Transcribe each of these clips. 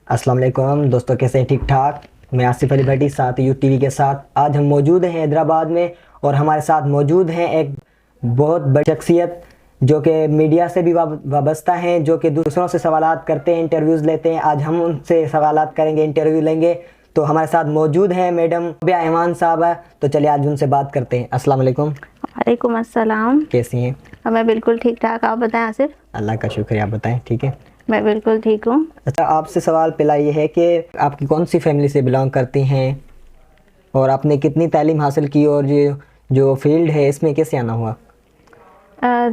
अस्सलाम वालेकुम दोस्तों, कैसे हैं? ठीक ठाक। मैं आसिफ अली भट्टी, साथ यूटीवी के साथ आज हम मौजूद हैं हैदराबाद में और हमारे साथ मौजूद हैं एक बहुत बड़ी शख्सियत जो कि मीडिया से भी वाबस्ता हैं, जो कि दूसरों से सवालात करते हैं, इंटरव्यूज़ लेते हैं। आज हम उनसे सवालात करेंगे, इंटरव्यू लेंगे। तो हमारे साथ मौजूद हैं मैडम रबिया ऐवान साहबा। तो चलिए आज उनसे बात करते हैं। अस्सलाम वालेकुम। वालेकुम अस्सलाम। कैसी हैं? मैं बिल्कुल ठीक ठाक, आप बताएं आसिफ। अल्लाह का शुक्रिया, आप बताएं। ठीक है। मैं बिल्कुल ठीक हूँ। अच्छा, आपसे सवाल पहला ये है कि आपकी कौन सी फैमिली से बिलोंग करती हैं और आपने कितनी तालीम हासिल की और ये जो फील्ड है इसमें कैसे आना हुआ?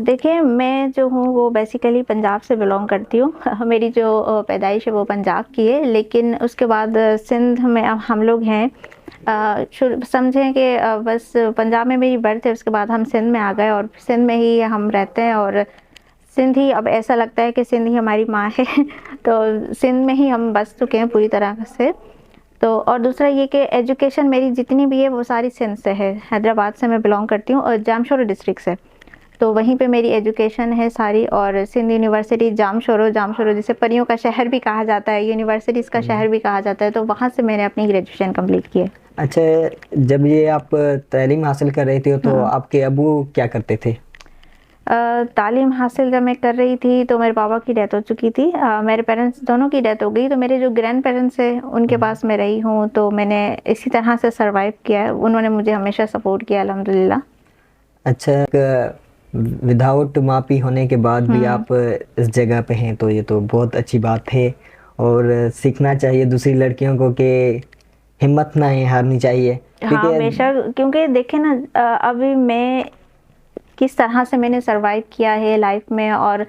देखिए, मैं जो हूँ वो बेसिकली पंजाब से बिलोंग करती हूँ। मेरी जो पैदाइश है वो पंजाब की है, लेकिन उसके बाद सिंध में अब हम लोग हैं। समझें कि बस पंजाब में मेरी बर्थ है, उसके बाद हम सिंध में आ गए और सिंध में ही हम रहते हैं। और सिंध ही, अब ऐसा लगता है कि सिंध ही हमारी माँ है। तो सिंध में ही हम बस चुके हैं पूरी तरह से। तो और दूसरा ये कि एजुकेशन मेरी जितनी भी है वो सारी सिंध से है। हैदराबाद से मैं बिलोंग करती हूँ और जामशोरो डिस्ट्रिक्ट से। तो वहीं पे मेरी एजुकेशन है सारी। और सिंध यूनिवर्सिटी जामशोरो, जामशोरो जिसे परियों का शहर भी कहा जाता है, यूनिवर्सिटीज़ का शहर भी कहा जाता है, तो वहाँ से मैंने अपनी ग्रेजुएशन कंप्लीट की है। अच्छा, जब ये आप तालीम हासिल कर रहे थे तो हाँ। आपके अबू क्या करते थे? तालीम हासिल जब मैं कर रही थी तो मेरे पापा की डेथ हो चुकी थी। मेरे पेरेंट्स दोनों की डेथ हो गई, तो मेरे जो ग्रैंड पेरेंट्स हैं उनके पास मैं रही हूँ। तो मैंने इसी तरह से सरवाइव किया है, उन्होंने मुझे हमेशा सपोर्ट किया अल्हम्दुलिल्लाह। अच्छा, विदाउट मापी होने के बाद भी हम्म। आप इस जगह पे हैं तो ये तो बहुत अच्छी बात है। और सीखना चाहिए दूसरी लड़कियों को कि हिम्मत ना है हारनी चाहिए, हाँ, क्योंकि बेशक, क्योंकि देखे ना, अभी मैं किस तरह से मैंने सरवाइव किया है लाइफ में और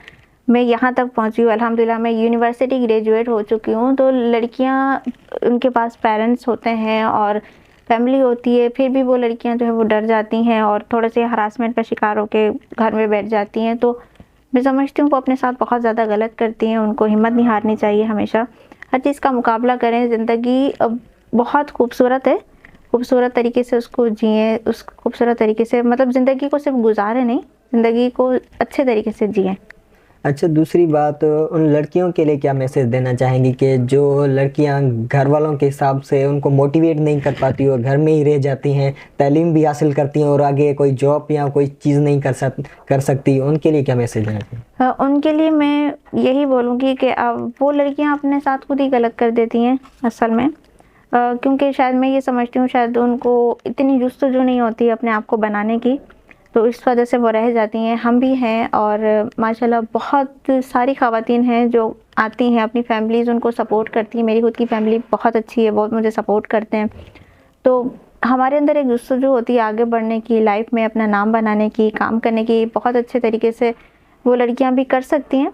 मैं यहाँ तक पहुँची हूँ अल्हम्दुलिल्लाह। मैं यूनिवर्सिटी ग्रेजुएट हो चुकी हूँ। तो लड़कियाँ, उनके पास पेरेंट्स होते हैं और फैमिली होती है, फिर भी वो लड़कियाँ जो है वो डर जाती हैं और थोड़े से हरासमेंट का शिकार होकर घर में बैठ जाती हैं। तो मैं समझती हूँ वो अपने साथ बहुत ज़्यादा गलत करती हैं। उनको हिम्मत नहीं हारनी चाहिए, हमेशा हर चीज़ का मुकाबला करें। ज़िंदगी बहुत खूबसूरत है, खूबसूरत तरीके से उसको जिए, उस खूबसूरत तरीके से, मतलब ज़िंदगी को सिर्फ गुजारे नहीं, ज़िंदगी को अच्छे तरीके से जिए। अच्छा, दूसरी बात, उन लड़कियों के लिए क्या मैसेज देना चाहेंगी कि जो लड़कियां घर वालों के हिसाब से उनको मोटिवेट नहीं कर पाती और घर में ही रह जाती हैं, तालीम भी हासिल करती हैं और आगे कोई जॉब या कोई चीज़ नहीं कर सकती, उनके लिए क्या मैसेज देना चाहिए? उनके लिए मैं यही बोलूँगी कि अब वो लड़कियां अपने साथ खुद ही गलत कर देती हैं असल में। क्योंकि शायद मैं ये समझती हूँ, शायद उनको इतनी जुस्तजू नहीं होती अपने आप को बनाने की, तो इस वजह से वो रह जाती हैं। हम भी हैं और माशाल्लाह बहुत सारी ख़वातीन हैं जो आती हैं, अपनी फैमिलीज़ उनको सपोर्ट करती हैं। मेरी खुद की फैमिली बहुत अच्छी है, बहुत मुझे सपोर्ट करते हैं। तो हमारे अंदर एक जुस्तजू होती है आगे बढ़ने की, लाइफ में अपना नाम बनाने की, काम करने की। बहुत अच्छे तरीके से वो लड़कियां भी कर सकती हैं।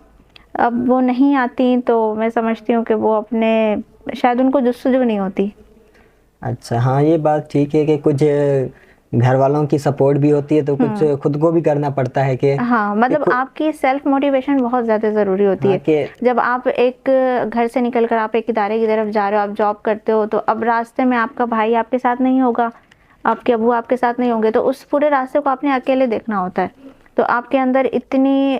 अब वो नहीं आती तो मैं समझती हूँ कि वो अपने, शायद उनको जुस्तजू नहीं होती। अच्छा, हाँ, ये बात ठीक है कि कुछ घर वालों की सपोर्ट भी होती है तो कुछ हम्म। खुद को भी करना पड़ता है कि हाँ, मतलब आपकी सेल्फ मोटिवेशन बहुत ज़्यादा ज़रूरी होती हाँ है। कि जब आप एक घर से निकल कर आप एक इदारे की तरफ जा रहे हो, आप जॉब करते हो, तो अब रास्ते में आपका भाई आपके साथ नहीं होगा, आपके अबू आपके साथ नहीं होंगे, तो उस पूरे रास्ते को आपने अकेले देखना होता है। तो आपके अंदर इतनी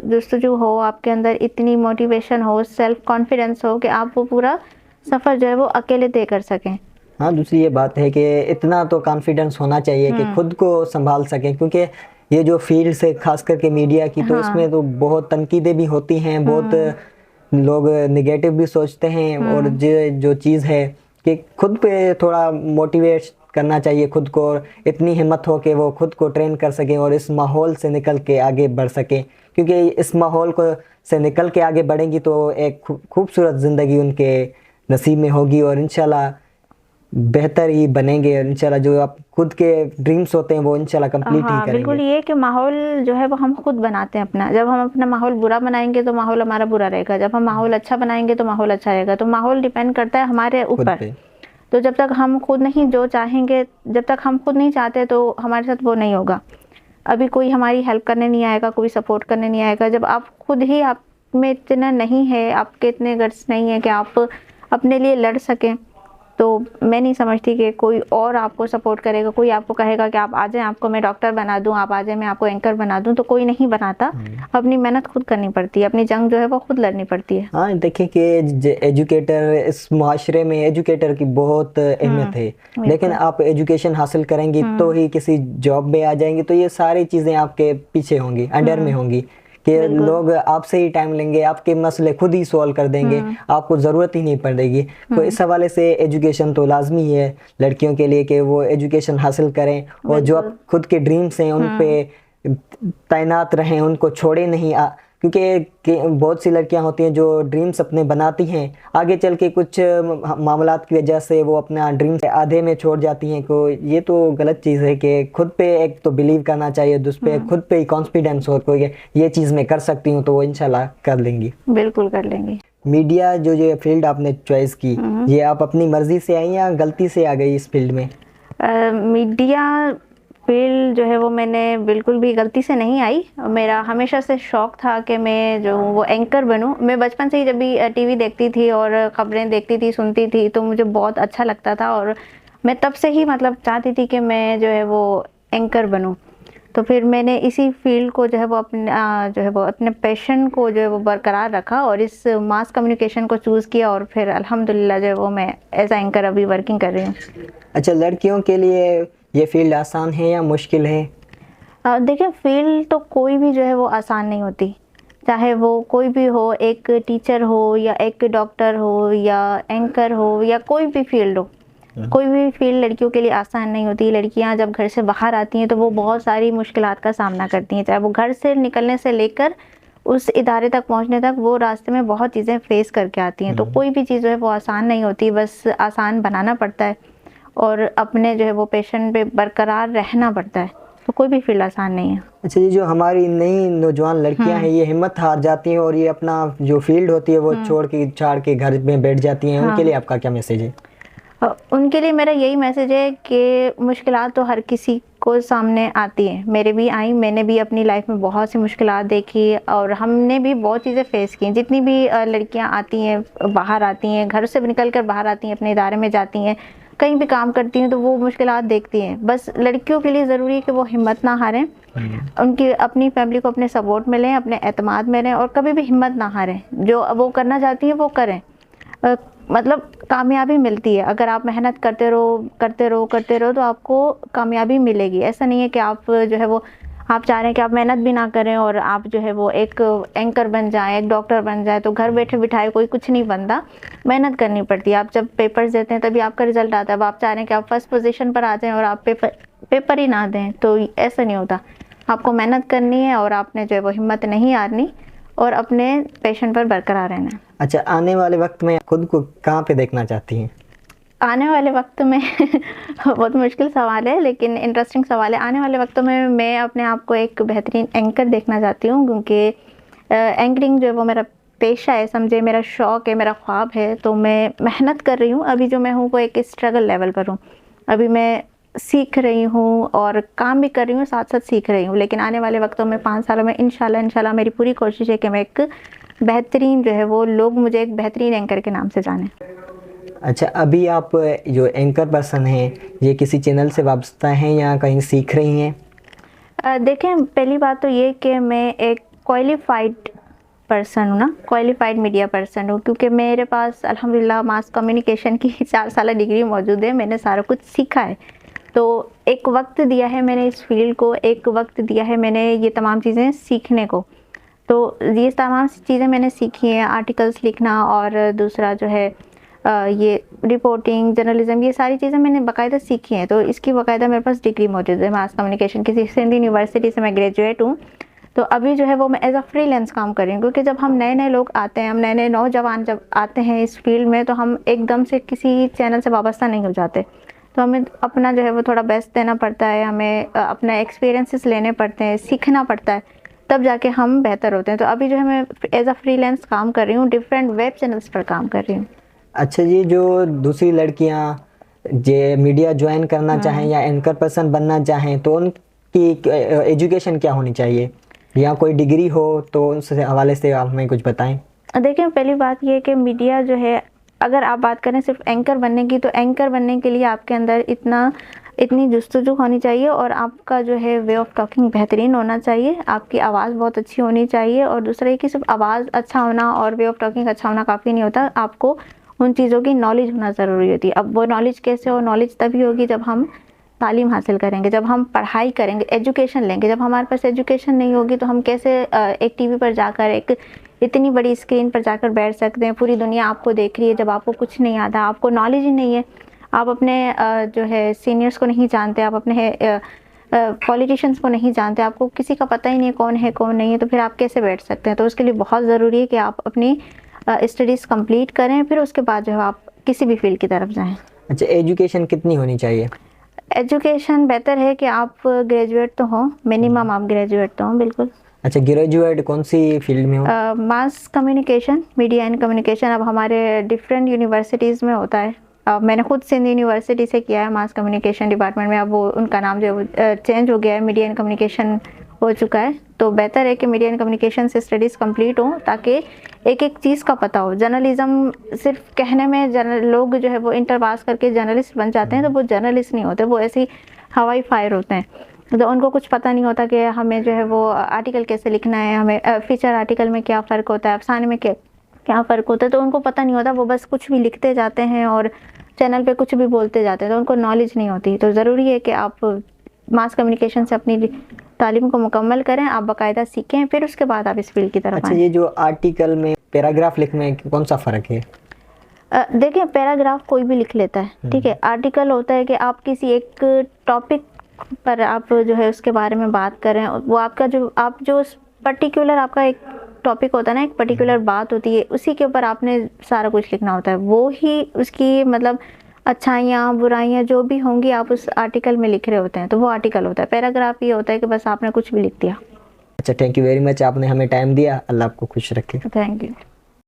जुस्तजू हो, आपके अंदर इतनी मोटिवेशन हो, सेल्फ कॉन्फिडेंस हो कि आप वो पूरा सफ़र जो है वो अकेले तय कर सकें। हाँ, दूसरी ये बात है कि इतना तो कॉन्फिडेंस होना चाहिए कि हम्म। खुद को संभाल सकें, क्योंकि ये जो फील्ड से खास करके मीडिया की, तो हाँ। इसमें तो बहुत तनकीदें भी होती हैं, बहुत हम्म। लोग नेगेटिव भी सोचते हैं। और हम्म। जो चीज़ है कि खुद पे थोड़ा मोटिवेट करना चाहिए खुद को, और इतनी हिम्मत हो कि वो खुद को ट्रेन कर सकें और इस माहौल से निकल के आगे बढ़ सकें, क्योंकि इस माहौल को से निकल के आगे बढ़ेंगी तो एक खूबसूरत ज़िंदगी उनके नसीब में होगी और इंशाल्लाह बेहतर ही बनेंगे। इंशाल्लाह जो आप खुद के ड्रीम्स होते हैं वो इंशाल्लाह कंप्लीट ही हाँ, बिल्कुल, करेंगे। ये कि माहौल जो है वो हम खुद बनाते हैं अपना। जब हम अपना माहौल बुरा बनाएंगे तो माहौल हमारा बुरा रहेगा, जब हम माहौल अच्छा बनाएंगे तो माहौल अच्छा रहेगा। तो माहौल डिपेंड करता है हमारे खुद ऊपर। पे। तो जब तक हम खुद नहीं जो चाहेंगे, जब तक हम खुद नहीं चाहते तो हमारे साथ वो नहीं होगा। अभी कोई हमारी हेल्प करने नहीं आएगा, कोई सपोर्ट करने नहीं आएगा। जब आप खुद ही, आप में इतना नहीं है, आपके इतने गट्स नहीं है कि आप अपने लिए लड़ सकें, तो मैं नहीं समझती कि कोई और आपको सपोर्ट करेगा, कोई आपको कहेगा कि आप आ जाएं, आपको मैं डॉक्टर बना दूं, आप आ जाएं, मैं आपको एंकर बना दूं, तो कोई नहीं बनाता। अपनी मेहनत खुद करनी पड़ती है, अपनी जंग जो है वो खुद लड़नी पड़ती है। हाँ, देखिए कि एजुकेटर, इस मुआशरे में एजुकेटर की बहुत अहमियत है। लेकिन आप एजुकेशन हासिल करेंगी तो ही किसी जॉब में आ जाएंगी, तो ये सारी चीज़ें आपके पीछे होंगी, अंडर में होंगी कि लोग आपसे ही टाइम लेंगे, आपके मसले खुद ही सॉल्व कर देंगे, आपको ज़रूरत ही नहीं पड़ेगी। तो इस हवाले से एजुकेशन तो लाजमी है लड़कियों के लिए कि वो एजुकेशन हासिल करें और जो आप खुद के ड्रीम्स हैं उन पे तैनात रहें, उनको छोड़े नहीं। क्योंकि बहुत सी लड़कियां होती हैं जो ड्रीम्स अपने बनाती हैं, आगे चल के कुछ मामलात की वजह से वो अपना ड्रीम्स आधे में छोड़ जाती हैं। को ये तो गलत चीज़ है कि खुद पे एक तो बिलीव करना चाहिए, दूसरे पे खुद पे ही कॉन्फिडेंस हो कोई ये चीज़ मैं कर सकती हूँ, तो वो इंशाल्लाह कर लेंगी। बिल्कुल कर लेंगी। मीडिया जो ये फील्ड आपने चॉइस की, ये आप अपनी मर्जी से आई या गलती से आ गई इस फील्ड में? मीडिया फील्ड जो है वो मैंने बिल्कुल भी गलती से नहीं आई। मेरा हमेशा से शौक़ था कि मैं जो हूँ वो एंकर बनूँ। मैं बचपन से ही जब भी टीवी देखती थी और ख़बरें देखती थी, सुनती थी, तो मुझे बहुत अच्छा लगता था और मैं तब से ही मतलब चाहती थी कि मैं जो है वो एंकर बनूँ। तो फिर मैंने इसी फील्ड को जो है वो अपने पैशन को जो है वो बरकरार रखा और इस मास कम्युनिकेशन को चूज़ किया और फिर अल्हम्दुलिल्लाह जो है वो मैं एज एंकर अभी वर्किंग कर रही हूँ। अच्छा, लड़कियों के लिए ये फील्ड आसान है या मुश्किल है? देखिए, फील्ड तो कोई भी जो है वो आसान नहीं होती, चाहे वो कोई भी हो, एक टीचर हो या एक डॉक्टर हो या एंकर हो या कोई भी फील्ड हो। कोई भी फील्ड लड़कियों के लिए आसान नहीं होती। लड़कियां जब घर से बाहर आती हैं तो वो बहुत सारी मुश्किलात का सामना करती हैं, चाहे वो घर से निकलने से लेकर उस इदारे तक पहुंचने तक वो रास्ते में बहुत चीज़ें फेस करके आती हैं। तो कोई भी चीज़ जो है वो आसान नहीं होती, बस आसान बनाना पड़ता है और अपने जो है वो पैशन पे बरकरार रहना पड़ता है। तो कोई भी फील्ड आसान नहीं है। अच्छा, ये जो हमारी नई नौजवान लड़कियां हैं ये हिम्मत हार जाती हैं और ये अपना जो फील्ड होती है वो छोड़ के छाड़ के घर में बैठ जाती हैं, उनके लिए आपका क्या मैसेज है? उनके लिए मेरा यही मैसेज है कि मुश्किलात तो हर किसी को सामने आती है, मेरे भी आई। मैंने भी अपनी लाइफ में बहुत सी मुश्किलात देखी और हमने भी बहुत चीज़ें फेस की। जितनी भी लड़कियां आती हैं, बाहर आती हैं, घर से निकल कर बाहर आती हैं, अपने इदारे में जाती हैं, कहीं भी काम करती हैं, तो वो मुश्किलात देखती हैं। बस लड़कियों के लिए ज़रूरी है कि वो हिम्मत ना हारें, उनकी अपनी फैमिली को अपने सपोर्ट में लें, अपने एतमाद में रहें और कभी भी हिम्मत ना हारें। जो वो करना चाहती हैं वो करें। मतलब कामयाबी मिलती है अगर आप मेहनत करते रहो तो आपको कामयाबी मिलेगी। ऐसा नहीं है कि आप जो है वो आप चाह रहे हैं कि आप मेहनत भी ना करें और आप जो है वो एक एंकर बन जाएं, एक डॉक्टर बन जाए, तो घर बैठे बिठाए कोई कुछ नहीं बनता। मेहनत करनी पड़ती है। आप जब पेपर्स देते हैं तभी आपका रिजल्ट आता है। अब आप चाह रहे हैं कि आप फर्स्ट पोजीशन पर आ जाएं और आप पेपर ही ना दें, तो ऐसा नहीं होता। आपको मेहनत करनी है और आपने जो है वो हिम्मत नहीं हारनी और अपने पैशन पर बरकरार रहना है। अच्छा, आने वाले वक्त में खुद को कहाँ पे देखना चाहती हैं? आने वाले वक्त में बहुत मुश्किल सवाल है लेकिन इंटरेस्टिंग सवाल है। आने वाले वक्त में मैं अपने आप को एक बेहतरीन एंकर देखना चाहती हूँ, क्योंकि एंकरिंग जो है वो मेरा पेशा है, समझे, मेरा शौक़ है, मेरा ख्वाब है। तो मैं मेहनत कर रही हूँ। अभी जो मैं हूँ वो एक स्ट्रगल लेवल पर हूँ। अभी मैं सीख रही हूँ और काम भी कर रही हूँ, साथ साथ सीख रही हूँ। लेकिन आने वाले वक्तों में 5 सालों में इंशाल्लाह मेरी पूरी कोशिश है कि मैं एक बेहतरीन जो है वो लोग मुझे एक बेहतरीन एंकर के नाम से जाने। अच्छा, अभी आप जो एंकर पर्सन हैं ये किसी चैनल से वाबस्ता हैं या कहीं सीख रही हैं? देखें, पहली बात तो ये कि मैं एक क्वालिफाइड पर्सन हूँ ना, क्वालिफाइड मीडिया पर्सन हूँ, क्योंकि मेरे पास अल्हम्दुलिल्लाह मास कम्युनिकेशन की 4 साल डिग्री मौजूद है। मैंने सारा कुछ सीखा है। तो एक वक्त दिया है मैंने इस फील्ड को, एक वक्त दिया है मैंने ये तमाम चीज़ें सीखने को। तो ये तमाम चीज़ें मैंने सीखी हैं, आर्टिकल्स लिखना और दूसरा जो है ये रिपोर्टिंग, जर्नलिज्म, ये सारी चीज़ें मैंने बाकायदा सीखी हैं। तो इसकी बाकायदा मेरे पास डिग्री मौजूद है मास कम्युनिकेशन की। सिंध यूनिवर्सिटी से मैं ग्रेजुएट हूँ। तो अभी जो है वो मैं एज अ फ्रीलांस काम कर रही हूँ, क्योंकि जब हम नए लोग आते हैं, हम नए नौजवान जब आते हैं इस फील्ड में, तो हम एकदम से किसी चैनल से वाबस्ता नहीं हो जाते। तो हमें अपना जो है वो थोड़ा बेस्ट देना पड़ता है, हमें अपना एक्सपीरियंसेस लेने पड़ते हैं, सीखना पड़ता है, तब जाके हम बेहतर होते हैं। तो अभी जो है मैं एज अ फ्रीलांस काम कर रही हूँ, डिफरेंट वेब चैनल्स पर काम कर रही हूँ। अच्छा जी, जो दूसरी लड़कियां जो मीडिया ज्वाइन करना चाहें या एंकर पर्सन बनना चाहें तो उनकी एजुकेशन क्या होनी चाहिए या कोई डिग्री हो तो उस हवाले से आप हमें कुछ बताएं। देखिए, पहली बात ये कि मीडिया जो है अगर आप बात करें सिर्फ एंकर बनने की, तो एंकर बनने के लिए आपके अंदर इतनी जुस्तजू होनी चाहिए और आपका जो है वे ऑफ टॉकिंग बेहतरीन होना चाहिए, आपकी आवाज़ बहुत अच्छी होनी चाहिए। और दूसरा ये कि सिर्फ आवाज़ अच्छा होना और वे ऑफ टॉकिंग अच्छा होना काफ़ी नहीं होता, आपको उन चीज़ों की नॉलेज होना ज़रूरी होती है। अब वो नॉलेज कैसे हो? नॉलेज तभी होगी जब हम तालीम हासिल करेंगे, जब हम पढ़ाई करेंगे, एजुकेशन लेंगे। जब हमारे पास एजुकेशन नहीं होगी तो हम कैसे एक टीवी पर जाकर, एक इतनी बड़ी स्क्रीन पर जाकर बैठ सकते हैं? पूरी दुनिया आपको देख रही है, जब आपको कुछ नहीं आता, आपको नॉलेज ही नहीं है, आप अपने जो है सीनियर्स को नहीं जानते, आप अपने पॉलिटिशियंस को नहीं जानते, आपको किसी का पता ही नहीं है कौन है कौन नहीं है, तो फिर आप कैसे बैठ सकते हैं? तो उसके लिए बहुत ज़रूरी है कि आप अपनी स्टडीज़ कंप्लीट करें, फिर उसके बाद जो है आप किसी भी फील्ड की तरफ जाएं। अच्छा, एजुकेशन कितनी होनी चाहिए? एजुकेशन बेहतर है कि आप ग्रेजुएट तो हों, मिनिमम आप ग्रेजुएट तो हों, बिल्कुल। अच्छा, ग्रेजुएट कौन सी फील्ड में हो? Mass communication, media and communication. अब हमारे डिफरेंट यूनिवर्सिटीज़ में होता है। मैंने खुद सिंध यूनिवर्सिटी से किया है मास कम्युनिकेशन डिपार्टमेंट में। अब वो उनका नाम जो है चेंज हो गया है, मीडिया एंड कम्युनिकेशन हो चुका है। तो बेहतर है कि मीडिया एंड कम्युनिकेशन से स्टडीज़ कंप्लीट हो, ताकि एक एक चीज़ का पता हो। जर्नलिज्म सिर्फ कहने में लोग जो है वो इंटर पास करके जर्नलिस्ट बन जाते हैं, तो वो जर्नलिस्ट नहीं होते, वो ऐसे ही हवाई फायर होते हैं। तो उनको कुछ पता नहीं होता कि हमें जो है वो आर्टिकल कैसे लिखना है, हमें फीचर आर्टिकल में क्या फ़र्क होता है, अफसाने में क्या फ़र्क होता है, तो उनको पता नहीं होता। वो बस कुछ भी लिखते जाते हैं और चैनल पे कुछ भी बोलते जाते हैं, तो उनको नॉलेज नहीं होती। तो ज़रूरी है कि आप मास कम्युनिकेशन से अपनी तालीम को मुकम्मल करें, आप बाकायदा सीखें, फिर उसके बाद आप इस फील्ड की तरफ अच्छा, आएं। ये जो आर्टिकल में पैराग्राफ लिखने में कौन सा फ़र्क है? देखिए, पैराग्राफ कोई भी लिख लेता है, ठीक है। आर्टिकल होता है कि आप किसी एक टॉपिक पर आप जो है उसके बारे में बात करें, वो आपका जो पर्टिकुलर आपका एक टॉपिक होता है ना, एक पर्टिकुलर बात होती है, उसी के ऊपर आपने सारा कुछ लिखना होता है। वो ही उसकी मतलब अच्छाइयाँ बुराइयाँ जो भी होंगी आप उस आर्टिकल में लिख रहे होते हैं, तो वो आर्टिकल होता है। पैराग्राफ ये होता है कि बस आपने कुछ भी लिख दिया। अच्छा, थैंक यू वेरी मच, आपने हमें टाइम दिया। अल्लाह आपको खुश रखे। Thank you.